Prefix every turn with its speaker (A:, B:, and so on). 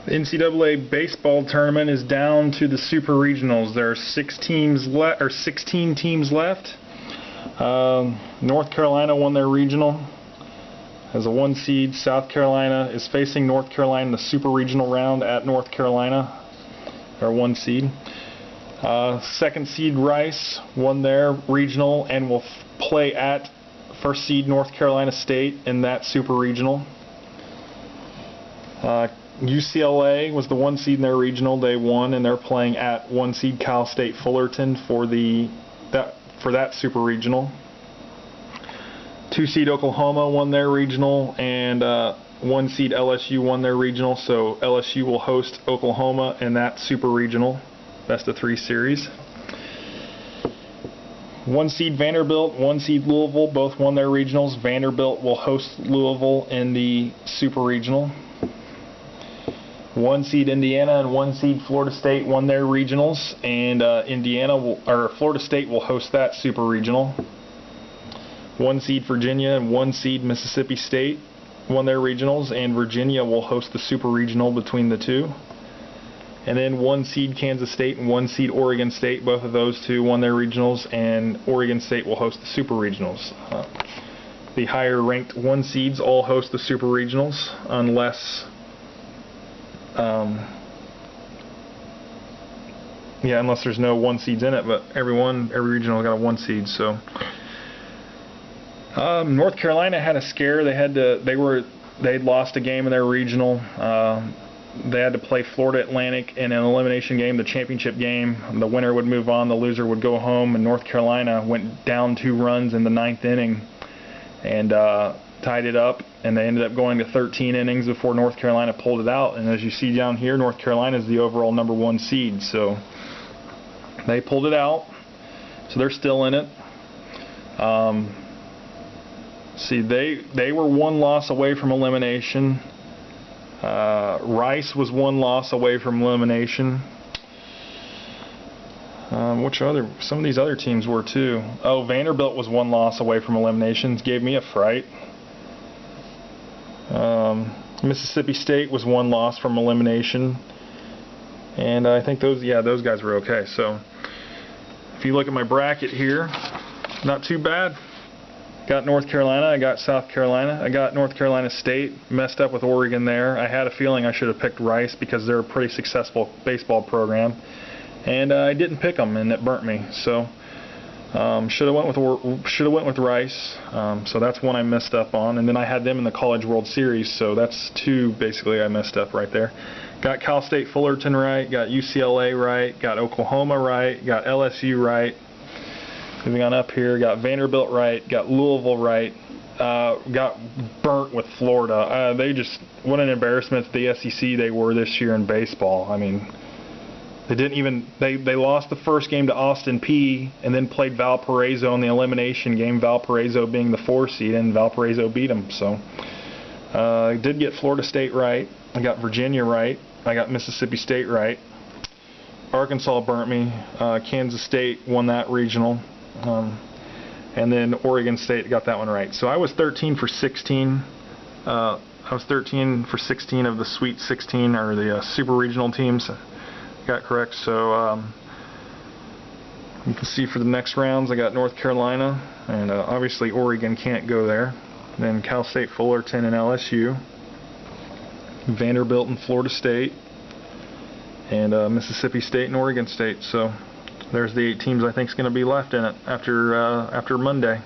A: The NCAA baseball tournament is down to the super regionals. There are 16 teams left. North Carolina won their regional as a 1 seed. South Carolina is facing North Carolina in the super regional round at North Carolina. They're 1 seed. 2nd seed Rice won their regional and will play at 1st seed North Carolina State in that super regional. UCLA was the 1 seed in their regional. They won, and they're playing at 1 seed Cal State Fullerton for that super regional. 2 seed Oklahoma won their regional, and 1 seed LSU won their regional. So LSU will host Oklahoma in that super regional, best of 3 series. 1 seed Vanderbilt, 1 seed Louisville, both won their regionals. Vanderbilt will host Louisville in the super regional. 1 seed Indiana and 1 seed Florida State won their regionals, and Florida State will host that super regional. 1 seed Virginia and 1 seed Mississippi State won their regionals, and Virginia will host the super regional between the two. And then 1 seed Kansas State and 1 seed Oregon State, both of those two won their regionals, and Oregon State will host the super regionals. The higher ranked 1 seeds all host the super regionals unless unless there's no 1 seeds in it, but every regional got a 1 seed. So North Carolina had a scare. They'd lost a game in their regional. They had to play Florida Atlantic in an elimination game, the championship game. The winner would move on, the loser would go home, and North Carolina went down 2 runs in the 9th inning and tied it up, and they ended up going to 13 innings before North Carolina pulled it out. And as you see down here, North Carolina is the overall number 1 seed, so they pulled it out, so they're still in it. See, they were 1 loss away from elimination. Rice was 1 loss away from elimination. Some of these other teams were too. Oh, Vanderbilt was 1 loss away from elimination. Gave me a fright. Mississippi State was 1 loss from elimination, and I think those guys were okay. So if you look at my bracket here, not too bad. Got North Carolina, I got South Carolina, I got North Carolina State, messed up with Oregon there. I had a feeling I should have picked Rice because they're a pretty successful baseball program, and I didn't pick them, and it burnt me. So should have went with Rice. So that's 1 I messed up on, and then I had them in the College World Series, so that's 2 basically I messed up right there. Got Cal State Fullerton right, got UCLA right, got Oklahoma right, got LSU right. Moving on up here, got Vanderbilt right, got Louisville right, got burnt with Florida. What an embarrassment to the SEC they were this year in baseball. I mean, they lost the first game to Austin Peay and then played Valparaiso in the elimination game, Valparaiso being the 4 seed, and Valparaiso beat them. So I did get Florida State right, I got Virginia right, I got Mississippi State right. Arkansas burnt me, Kansas State won that regional. And then Oregon State got that one right. So I was 13 for 16. I was 13 for 16 of the Sweet 16, or the super regional teams. Got correct. So you can see for the next rounds, I got North Carolina, and obviously Oregon can't go there. Then Cal State Fullerton and LSU, Vanderbilt and Florida State, and Mississippi State and Oregon State. So there's the 8 teams I think is going to be left in it after Monday.